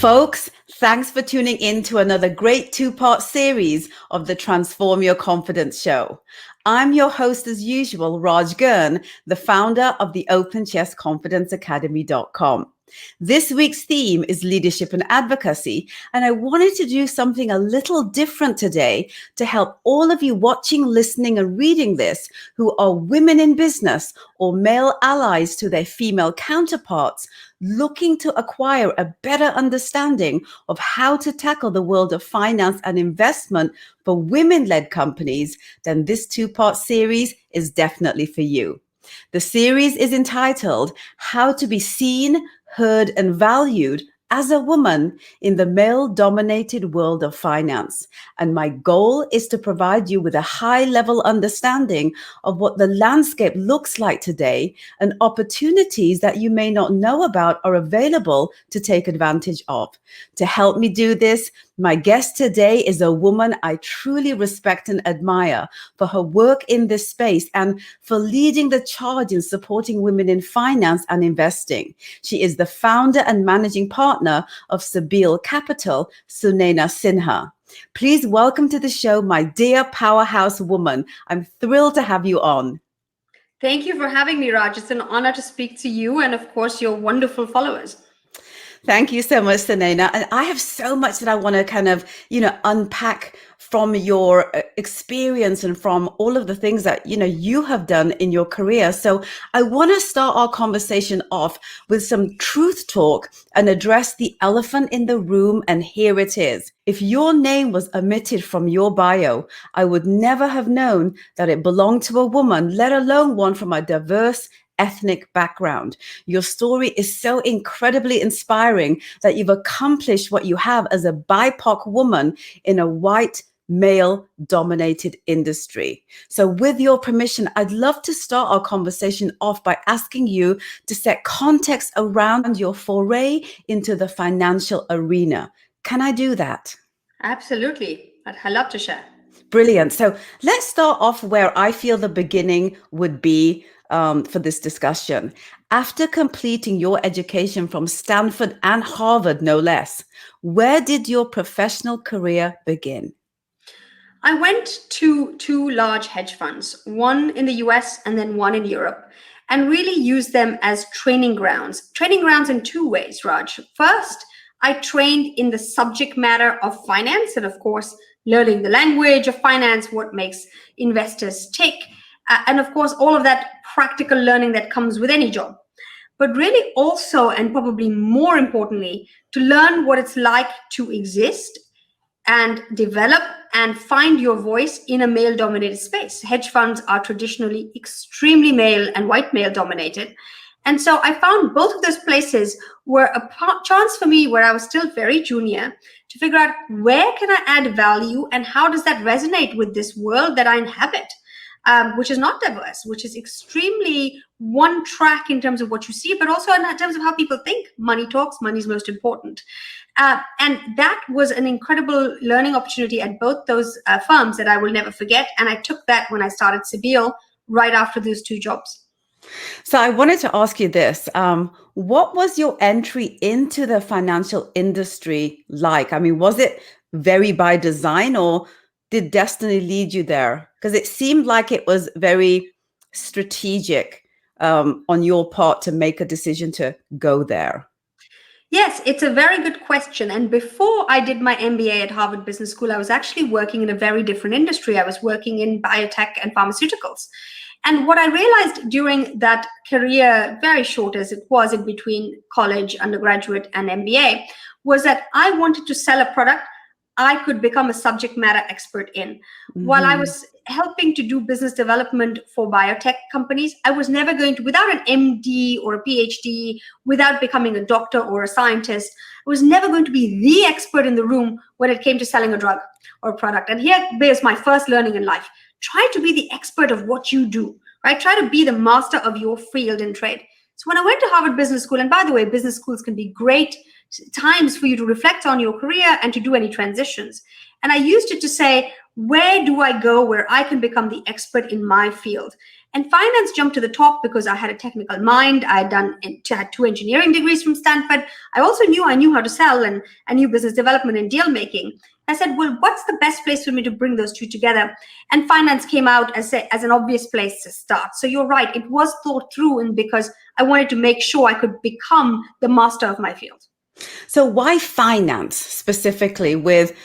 Folks, thanks for tuning in to another great two-part series of the Transform Your Confidence show. I'm your host as usual, Raj Girn, the founder of the OpenChessConfidenceAcademy.com. This week's theme is leadership and advocacy, and I wanted to do something a little different today to help all of you watching, listening, and reading this who are women in business or male allies to their female counterparts looking to acquire a better understanding of how to tackle the world of finance and investment for women-led companies. Then this two-part series is definitely for you. The series is entitled How to Be Seen, Heard, and Valued as a Woman in the Male-Dominated World of Finance. And my goal is to provide you with a high-level understanding of what the landscape looks like today and opportunities that you may not know about are available to take advantage of. To help me do this, my guest today is a woman I truly respect and admire for her work in this space and for leading the charge in supporting women in finance and investing. She is the founder and managing partner of Cebile Capital, SUNAINA SINHA. Please welcome to the show, my dear powerhouse woman. I'm thrilled to have you on. Thank you for having me, Raj. It's an honor to speak to you and, of course, your wonderful followers. Thank you so much, SUNAINA. And I have so much that I want to kind of, unpack from your experience and from all of the things that, you have done in your career. So I want to start our conversation off with some truth talk and address the elephant in the room. And here it is. If your name was omitted from your bio, I would never have known that it belonged to a woman, let alone one from a diverse ethnic background. Your story is so incredibly inspiring that you've accomplished what you have as a BIPOC woman in a white male-dominated industry. So with your permission, I'd love to start our conversation off by asking you to set context around your foray into the financial arena. Can I do that? Absolutely. I'd love to share. Brilliant. So let's start off where I feel the beginning would be for this discussion. After completing your education from Stanford and Harvard, no less, where did your professional career begin? I went to two large hedge funds, one in the US and then one in Europe, and really used them as training grounds. Training grounds in two ways, Raj. First, I trained in the subject matter of finance and, of course, learning the language of finance, what makes investors tick, and of course, all of that practical learning that comes with any job. But really also, and probably more importantly, to learn what it's like to exist and develop and find your voice in a male-dominated space. Hedge funds are traditionally extremely male and white male-dominated. And so I found both of those places were a chance for me where I was still very junior to figure out where can I add value and how does that resonate with this world that I inhabit, which is not diverse, which is extremely one track in terms of what you see, but also in terms of how people think. Money talks, money is most important. And that was an incredible learning opportunity at both those firms that I will never forget. And I took that when I started Sebil right after those two jobs. So I wanted to ask you this. What was your entry into the financial industry like? I mean, was it very by design or did destiny lead you there? Because it seemed like it was very strategic on your part to make a decision to go there. Yes, it's a very good question. And before I did my MBA at Harvard Business School, I was actually working in a very different industry. I was working in biotech and pharmaceuticals. And what I realized during that career, very short as it was in between college, undergraduate, and MBA, was that I wanted to sell a product I could become a subject matter expert in. Mm-hmm. While I was helping to do business development for biotech companies, I was never going to, without an MD or a PhD, without becoming a doctor or a scientist, I was never going to be the expert in the room when it came to selling a drug or a product. And here is my first learning in life. Try to be the expert of what you do, right? Try to be the master of your field and trade. So when I went to Harvard Business School, and by the way, business schools can be great times for you to reflect on your career and to do any transitions. And I used it to say, where do I go where I can become the expert in my field? And finance jumped to the top because I had a technical mind. I had 2 engineering degrees from Stanford. I also knew how to sell, and I knew business development and deal making. I said, well, what's the best place for me to bring those two together? And finance came out as an obvious place to start. So you're right, it was thought through, and because I wanted to make sure I could become the master of my field. So why finance specifically, with,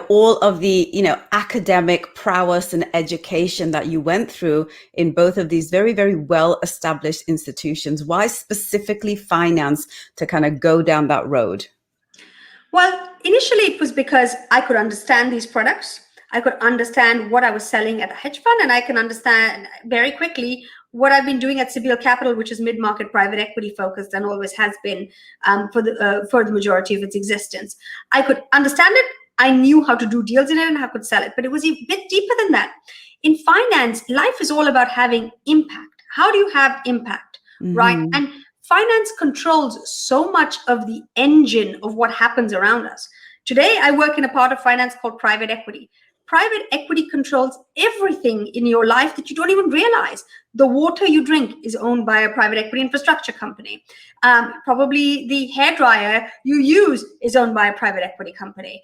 all of the, academic prowess and education that you went through in both of these very, very well-established institutions? Why specifically finance to kind of go down that road? Well, initially it was because I could understand these products. I could understand what I was selling at a hedge fund, and I can understand very quickly what I've been doing at Cebile Capital, which is mid-market private equity focused and always has been for the majority of its existence. I could understand it. I knew how to do deals in it and how I could sell it, but it was a bit deeper than that. In finance, life is all about having impact. How do you have impact, right? And finance controls so much of the engine of what happens around us. Today, I work in a part of finance called private equity. Private equity controls everything in your life that you don't even realize. The water you drink is owned by a private equity infrastructure company. Probably the hairdryer you use is owned by a private equity company.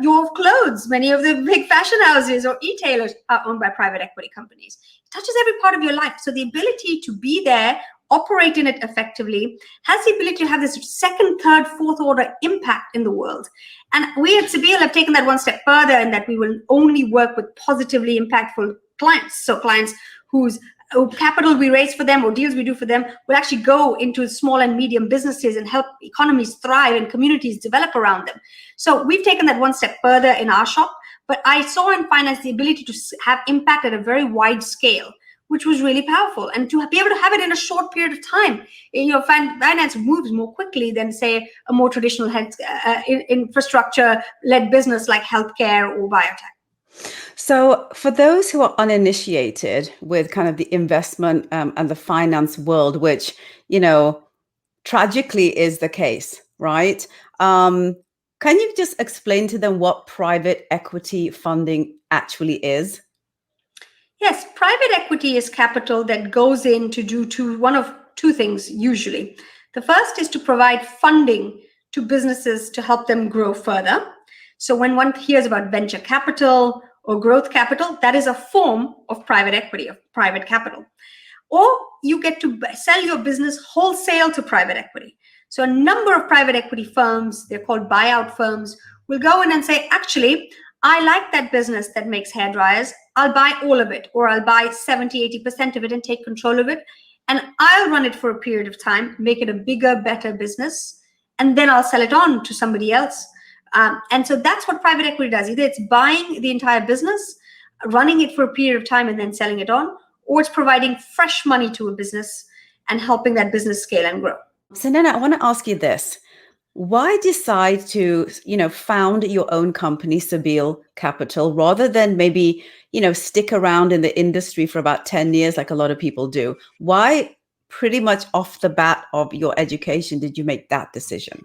Your clothes, many of the big fashion houses or e-tailers are owned by private equity companies. It touches every part of your life. So the ability to be there, operate in it effectively, has the ability to have this second, third, fourth order impact in the world. And we at Sebil have taken that one step further, in that we will only work with positively impactful clients. So clients whose capital we raise for them or deals we do for them will actually go into small and medium businesses and help economies thrive and communities develop around them. So we've taken that one step further in our shop. But I saw in finance the ability to have impact at a very wide scale, which was really powerful. And to be able to have it in a short period of time, finance moves more quickly than, say, a more traditional infrastructure-led business like healthcare or biotech. So for those who are uninitiated with kind of the investment and the finance world, which, tragically is the case, right? Can you just explain to them what private equity funding actually is? Yes, private equity is capital that goes in to do one of two things usually. The first is to provide funding to businesses to help them grow further. So when one hears about venture capital or growth capital, that is a form of private equity, of private capital. Or you get to sell your business wholesale to private equity. So a number of private equity firms, they're called buyout firms, will go in and say, actually, I like that business that makes hair dryers. I'll buy all of it, or I'll buy 70, 80% of it and take control of it. And I'll run it for a period of time, make it a bigger, better business, and then I'll sell it on to somebody else. And so that's what private equity does. Either it's buying the entire business, running it for a period of time and then selling it on, or it's providing fresh money to a business and helping that business scale and grow. Sunayana, I want to ask you this. Why decide to, found your own company, Cebile Capital, rather than maybe, stick around in the industry for about 10 years like a lot of people do? Why, pretty much off the bat of your education, did you make that decision?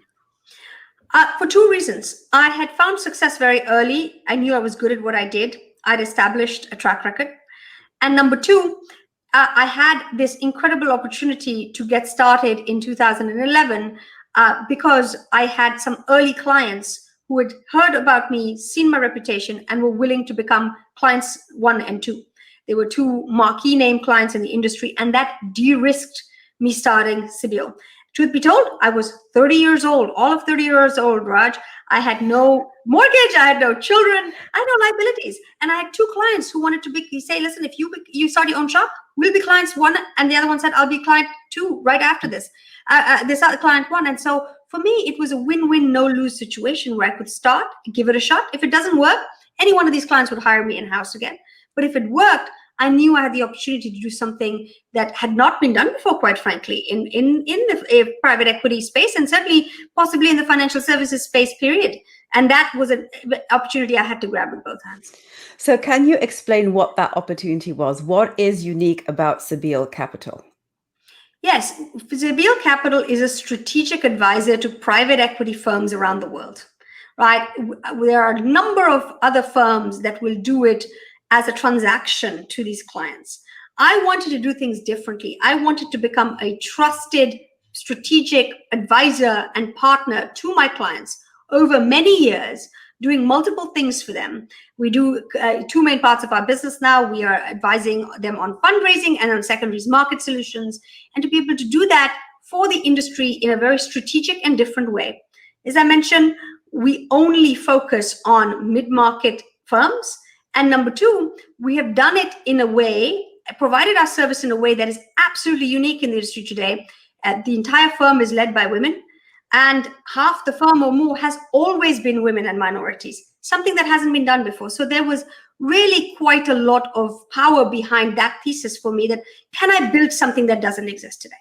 For two reasons. I had found success very early. I knew I was good at what I did. I'd established a track record. And number two, I had this incredible opportunity to get started in 2011 because I had some early clients who had heard about me, seen my reputation, and were willing to become clients 1 and 2. They were two marquee name clients in the industry, and that de-risked me starting Sebil. Truth be told, I was 30 years old, all of 30 years old, Raj. I had no mortgage, I had no children, I had no liabilities. And I had 2 clients who wanted to say, listen, if you start your own shop, we'll be clients 1. And the other one said, I'll be client 2 right after this. This other client 1. And so for me, it was a win-win, no-lose situation where I could start, give it a shot. If it doesn't work, any one of these clients would hire me in-house again. But if it worked, I knew I had the opportunity to do something that had not been done before, quite frankly, in the private equity space, and certainly possibly in the financial services space, period. And that was an opportunity I had to grab with both hands. So can you explain what that opportunity was? What is unique about Cebile Capital? Yes, Cebile Capital is a strategic advisor to private equity firms around the world, right? There are a number of other firms that will do it as a transaction to these clients. I wanted to do things differently. I wanted to become a trusted strategic advisor and partner to my clients over many years, doing multiple things for them. We do two main parts of our business now. We are advising them on fundraising and on secondaries market solutions, and to be able to do that for the industry in a very strategic and different way. As I mentioned, we only focus on mid-market firms. And number two, we have done it in a way, provided our service in a way that is absolutely unique in the industry today. The entire firm is led by women, and half the firm or more has always been women and minorities, something that hasn't been done before. So there was really quite a lot of power behind that thesis for me, that can I build something that doesn't exist today?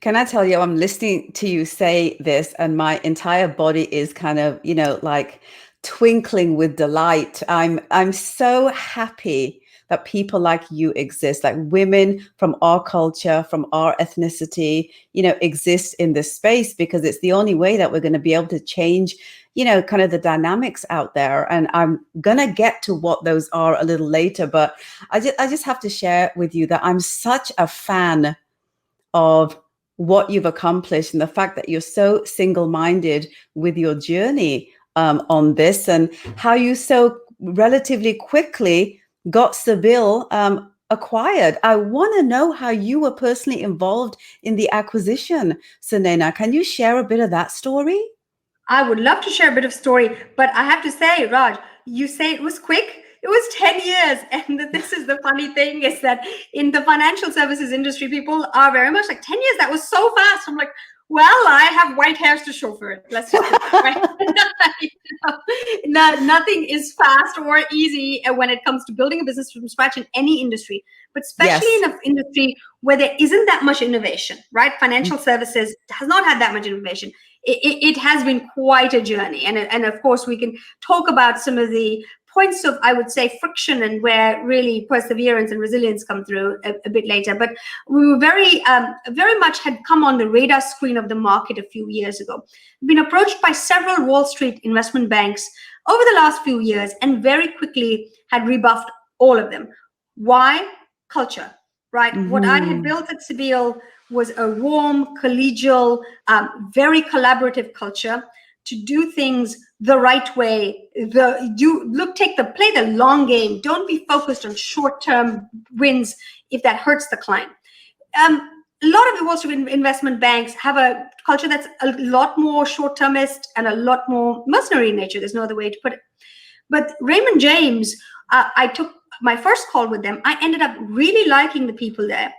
Can I tell you, I'm listening to you say this and my entire body is kind of, like twinkling with delight. I'm so happy that people like you exist, like women from our culture, from our ethnicity, exist in this space, because it's the only way that we're going to be able to change, kind of the dynamics out there. And I'm going to get to what those are a little later, but I just have to share with you that I'm such a fan of what you've accomplished and the fact that you're so single-minded with your journey on this, and how you so relatively quickly got Sebil acquired. I want to know how you were personally involved in the acquisition, Sunaina. Can you share a bit of that story? I would love to share a bit of story, but I have to say, Raj, you say it was quick. It was 10 years. And this is the funny thing, is that in the financial services industry, people are very much like, 10 years, that was so fast. I'm like, well, I have white hairs to show for it. Let's just do that, right? Nothing is fast or easy when it comes to building a business from scratch in any industry, but especially in an industry where there isn't that much innovation, right? Financial services has not had that much innovation. It has been quite a journey. And of course, we can talk about some of the points of, I would say, friction, and where really perseverance and resilience come through a bit later. But we were very much had come on the radar screen of the market a few years ago. We've been approached by several Wall Street investment banks over the last few years, and very quickly had rebuffed all of them. Why? Culture, right? Mm-hmm. What I had built at Sebil was a warm, collegial, very collaborative culture to do things the right way. Play the long game. Don't be focused on short-term wins if that hurts the client. A lot of the Wall Street investment banks have a culture that's a lot more short-termist and a lot more mercenary in nature. There's no other way to put it. But Raymond James, I took my first call with them. I ended up really liking the people there,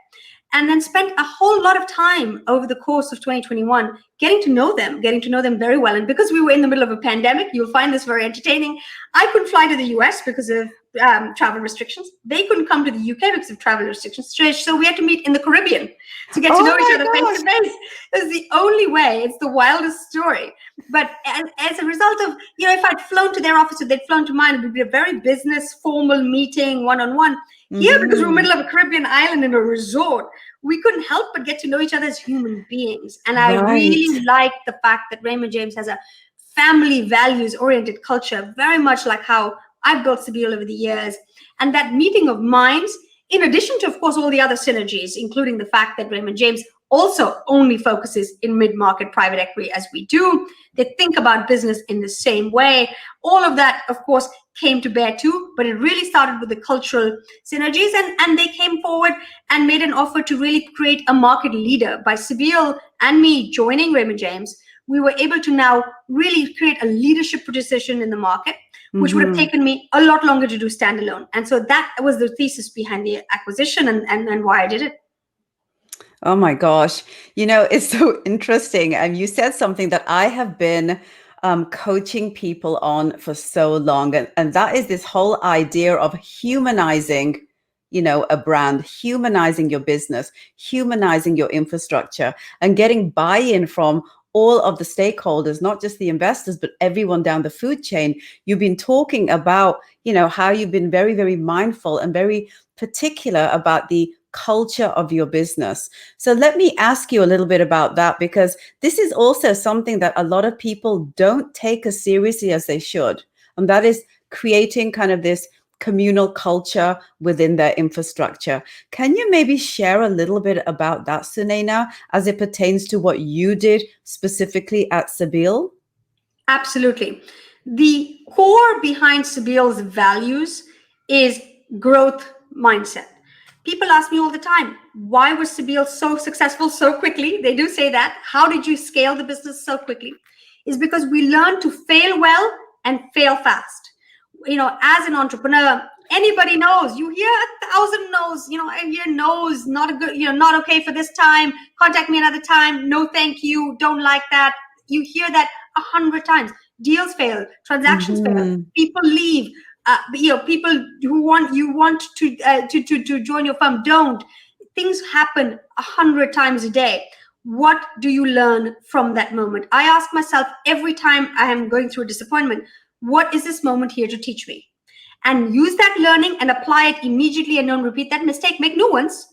and then spent a whole lot of time over the course of 2021 getting to know them very well. And because we were in the middle of a pandemic, you'll find this very entertaining. I couldn't fly to the US because of travel restrictions. They couldn't come to the UK because of travel restrictions. So we had to meet in the Caribbean to get to know each other face to face. It's the only way. It's the wildest story. But as a result of, if I'd flown to their office or they'd flown to mine, it would be a very business, formal meeting, one-on-one. Here, because we're middle of a Caribbean island in a resort, we couldn't help but get to know each other as human beings. And I really like the fact that Raymond James has a family values-oriented culture, very much like how I've built Sebil over the years. And that meeting of minds, in addition to, of course, all the other synergies, including the fact that Raymond James also only focuses in mid-market private equity as we do. They think about business in the same way. All of that, of course, came to bear too, but it really started with the cultural synergies, and they came forward and made an offer to really create a market leader. By Sebil and me joining Raymond James, we were able to now really create a leadership position in the market, which would have taken me a lot longer to do standalone. And so that was the thesis behind the acquisition and why I did it. Oh my gosh. It's so interesting. And you said something that I have been coaching people on for so long. And that is this whole idea of humanizing, a brand, humanizing your business, humanizing your infrastructure, and getting buy-in from all of the stakeholders, not just the investors, but everyone down the food chain. You've been talking about, how you've been very, very mindful and very particular about the culture of your business. So let me ask you a little bit about that, because this is also something that a lot of people don't take as seriously as they should. And that is creating kind of this communal culture within their infrastructure. Can you maybe share a little bit about that, Sunaina, as it pertains to what you did specifically at Sebil? Absolutely. The core behind Sebil's values is growth mindset. People ask me all the time, why was Sebil so successful so quickly? They do say that. How did you scale the business so quickly? Is because we learn to fail well and fail fast. As an entrepreneur, anybody knows. You hear 1,000 no's. I hear no's, not a good, not okay for this time. Contact me another time. No, thank you. Don't like that. You hear that 100 times. Deals fail, transactions fail, people leave. People who want to join your firm don't. Things happen 100 times a day. What do you learn from that moment? I ask myself every time I am going through a disappointment, what is this moment here to teach me? And use that learning and apply it immediately, and don't repeat that mistake, make new ones.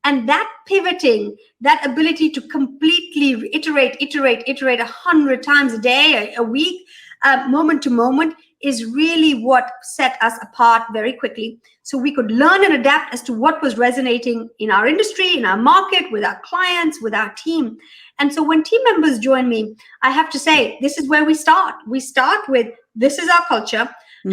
And that pivoting, that ability to completely iterate 100 times a day, a week, moment to moment, is really what set us apart very quickly. So we could learn and adapt as to what was resonating in our industry, in our market, with our clients, with our team. And so when team members join me, I have to say, this is where we start. We start with, this is our culture.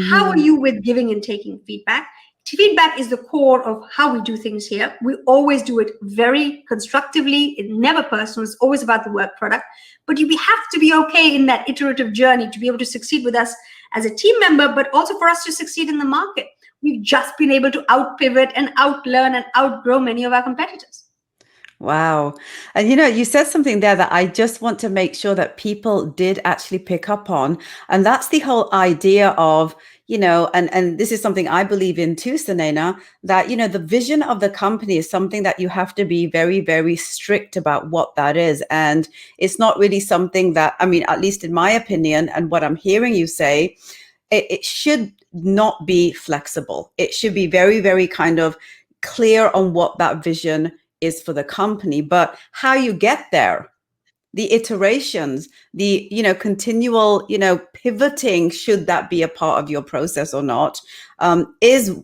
How are you with giving and taking feedback? Feedback is the core of how we do things here. We always do it very constructively. It's never personal. It's always about the work product. But we have to be okay in that iterative journey to be able to succeed with us as a team member, but also for us to succeed in the market. We've just been able to out-pivot and out-learn and outgrow many of our competitors. Wow. And you said something there that I just want to make sure that people did actually pick up on. And that's the whole idea of, and this is something I believe in too, Sunaina, that, the vision of the company is something that you have to be very, very strict about what that is. And it's not really something that, at least in my opinion, and what I'm hearing you say, it should not be flexible. It should be very, very kind of clear on what that vision is for the company, but how you get there, the iterations, the continual pivoting, should that be a part of your process or not, is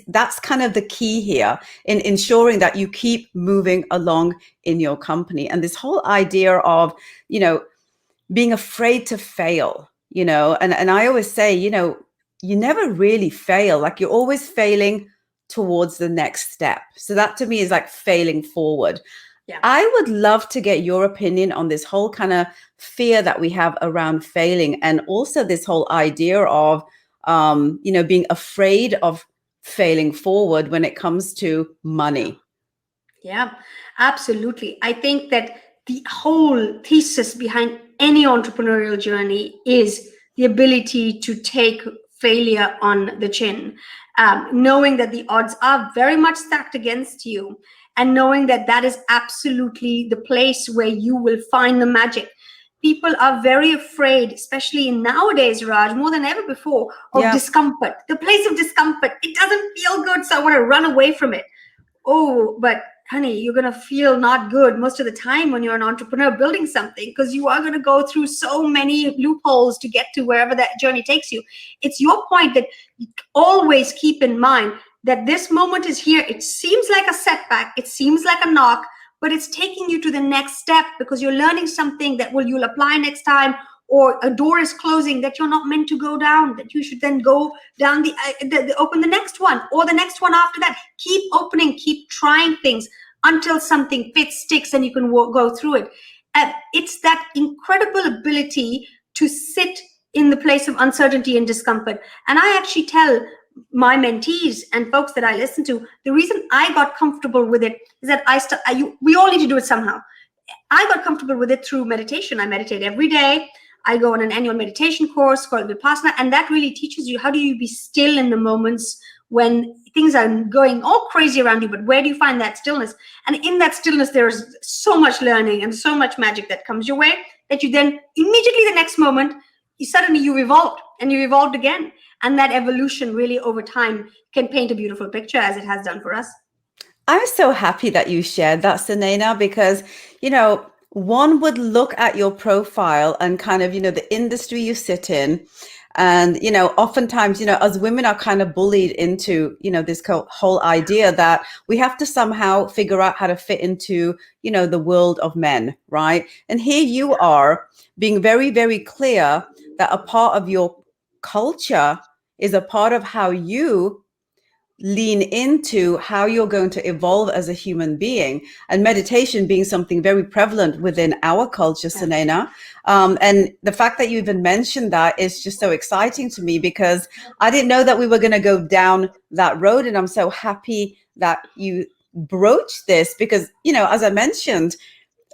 that's kind of the key here in ensuring that you keep moving along in your company. And this whole idea of being afraid to fail, and I always say, you never really fail. Like, you're always failing towards the next step. So that to me is like failing forward. Yeah. I would love to get your opinion on this whole kind of fear that we have around failing, and also this whole idea of, being afraid of failing forward when it comes to money. Yeah, absolutely. I think that the whole thesis behind any entrepreneurial journey is the ability to take failure on the chin. Knowing that the odds are very much stacked against you, and knowing that that is absolutely the place where you will find the magic. People are very afraid, especially nowadays, Raj, more than ever before, of discomfort. The place of discomfort. It doesn't feel good, so I want to run away from it. Oh, but honey, you're going to feel not good most of the time when you're an entrepreneur building something, because you are going to go through so many loopholes to get to wherever that journey takes you. It's your point that you always keep in mind that this moment is here. It seems like a setback. It seems like a knock, but it's taking you to the next step, because you're learning something that you'll apply next time, or a door is closing that you're not meant to go down, that you should then go down open the next one, or the next one after that. Keep opening, keep trying things until something fits, sticks, and you can go through it. It's that incredible ability to sit in the place of uncertainty and discomfort. And I actually tell my mentees and folks that I listen to, the reason I got comfortable with it is that we all need to do it somehow. I got comfortable with it through meditation. I meditate every day. I go on an annual meditation course called Vipassana, and that really teaches you how do you be still in the moments when things are going all crazy around you, but where do you find that stillness? And in that stillness, there's so much learning and so much magic that comes your way that you then immediately the next moment, you've evolved, and you evolved again. And that evolution really over time can paint a beautiful picture, as it has done for us. I'm so happy that you shared that, Sunaina, because, one would look at your profile and kind of, the industry you sit in, And, oftentimes, us women are kind of bullied into, this whole idea that we have to somehow figure out how to fit into, the world of men, right? And here you are being very, very clear that a part of your culture is a part of how you lean into how you're going to evolve as a human being, and meditation being something very prevalent within our culture, Sunaina. And the fact that you even mentioned that is just so exciting to me, because I didn't know that we were going to go down that road. And I'm so happy that you broached this because, as I mentioned,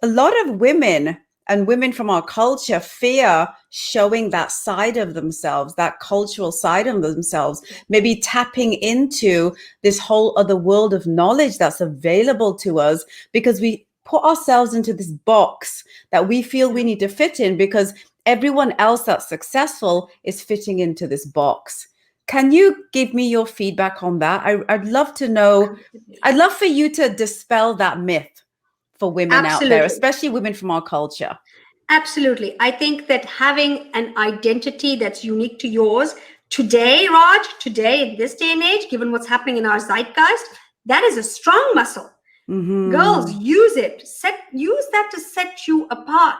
a lot of women and women from our culture fear showing that side of themselves, that cultural side of themselves, maybe tapping into this whole other world of knowledge that's available to us, because we put ourselves into this box that we feel we need to fit in because everyone else that's successful is fitting into this box. Can you give me your feedback on that? I'd love to know. I'd love for you to dispel that myth for women out there, especially women from our culture. Absolutely. I think that having an identity that's unique to yours today, Raj, today, in this day and age, given what's happening in our zeitgeist, that is a strong muscle. Mm-hmm. Girls, use it. Use that to set you apart,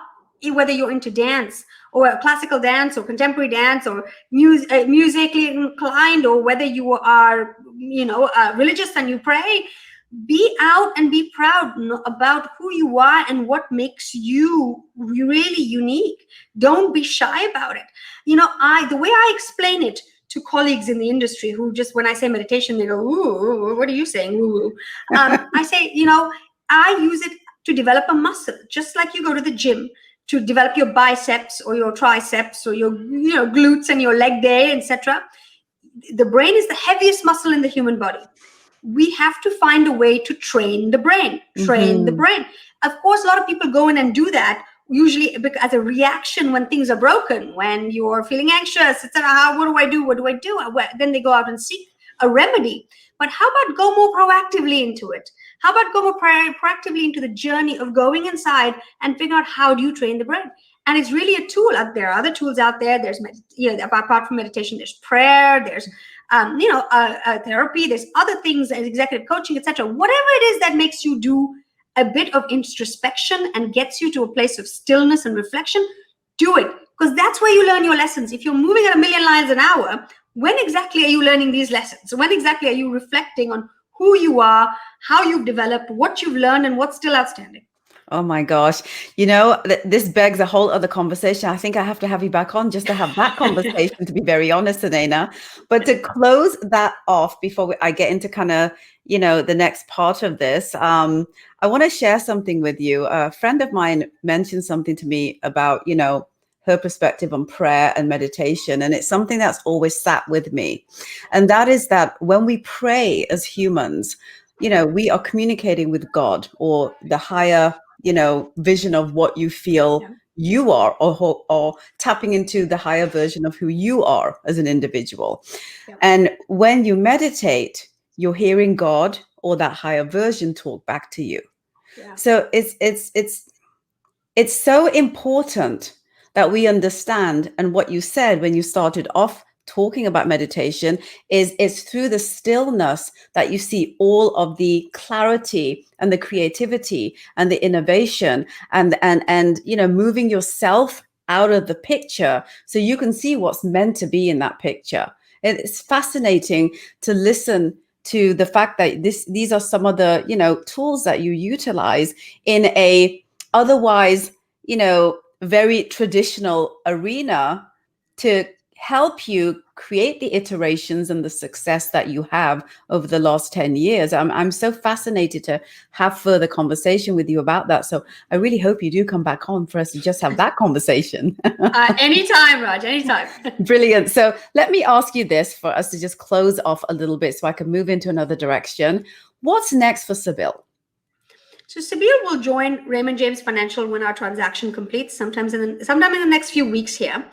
whether you're into dance or classical dance or contemporary dance or musically inclined, or whether you are, religious and you pray. Be out and be proud about who you are and what makes you really unique. Don't be shy about it. The way I explain it to colleagues in the industry who just, when I say meditation, they go, ooh, what are you saying? Ooh. I say, I use it to develop a muscle, just like you go to the gym to develop your biceps or your triceps or your glutes and your leg day, etc. The brain is the heaviest muscle in the human body. We have to find a way to train the brain, the brain. Of course, a lot of people go in and do that, usually as a reaction when things are broken, when you're feeling anxious, etc. What do I do? Then they go out and seek a remedy. But how about go more proactively into it? How about go more proactively into the journey of going inside and figure out how do you train the brain? And it's really a tool. There are other tools out there. There's, apart from meditation, there's prayer, there's therapy, there's other things as executive coaching, etc. Whatever it is that makes you do a bit of introspection and gets you to a place of stillness and reflection, do it. Because that's where you learn your lessons. If you're moving at 1,000,000 lines an hour, when exactly are you learning these lessons? When exactly are you reflecting on who you are, how you've developed, what you've learned, and what's still outstanding? Oh my gosh. This begs a whole other conversation. I think I have to have you back on just to have that conversation, to be very honest, Sunaina. But to close that off before I get into kind of, the next part of this, I want to share something with you. A friend of mine mentioned something to me about, her perspective on prayer and meditation. And it's something that's always sat with me. And that is that when we pray as humans, we are communicating with God or the higher vision of what you feel you are, or tapping into the higher version of who you are as an individual. And when you meditate, you're hearing God or that higher version talk back to you. So it's so important that we understand. And what you said when you started off talking about meditation is it's through the stillness that you see all of the clarity and the creativity and the innovation and moving yourself out of the picture so you can see what's meant to be in that picture. It's fascinating to listen to the fact that these are some of the tools that you utilize in a otherwise very traditional arena to help you create the iterations and the success that you have over the last 10 years. I'm so fascinated to have further conversation with you about that. So I really hope you do come back on for us to just have that conversation. Anytime, Raj, anytime. Brilliant. So let me ask you this for us to just close off a little bit so I can move into another direction. What's next for Sebil? So Sebil will join Raymond James Financial when our transaction completes, sometime in the next few weeks here.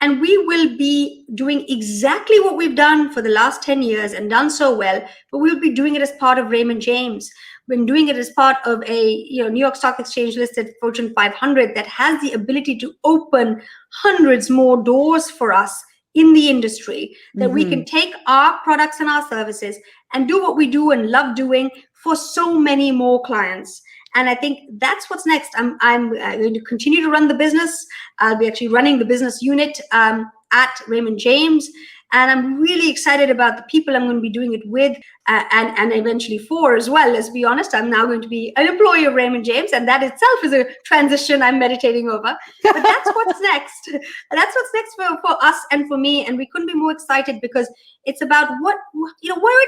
And we will be doing exactly what we've done for the last 10 years and done so well, but we'll be doing it as part of Raymond James. We've been doing it as part of a New York Stock Exchange listed Fortune 500 that has the ability to open hundreds more doors for us in the industry, that we can take our products and our services and do what we do and love doing for so many more clients. And I think that's what's next. I'm going to continue to run the business. I'll be actually running the business unit at Raymond James. And I'm really excited about the people I'm going to be doing it with, and eventually for as well. Let's be honest, I'm now going to be an employee of Raymond James, and that itself is a transition I'm meditating over. But that's what's next. That's what's next for us and for me. And we couldn't be more excited, because it's about where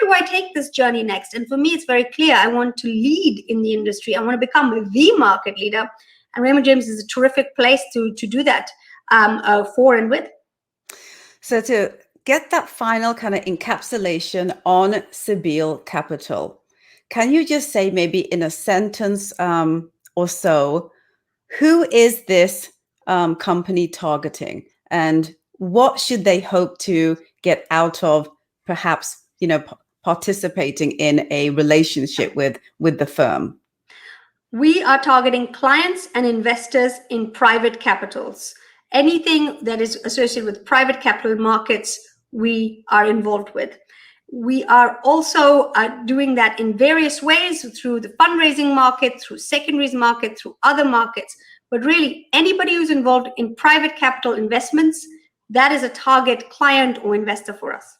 do I take this journey next? And for me, it's very clear. I want to lead in the industry. I want to become the market leader. And Raymond James is a terrific place to do that for and with. So to get that final kind of encapsulation on Cebile Capital, can you just say, maybe in a sentence or so, who is this company targeting, and what should they hope to get out of perhaps, participating in a relationship with the firm? We are targeting clients and investors in private capitals. Anything that is associated with private capital markets, we are involved with. We are also doing that in various ways, through the fundraising market, through secondaries market, through other markets. But really, anybody who's involved in private capital investments, that is a target client or investor for us.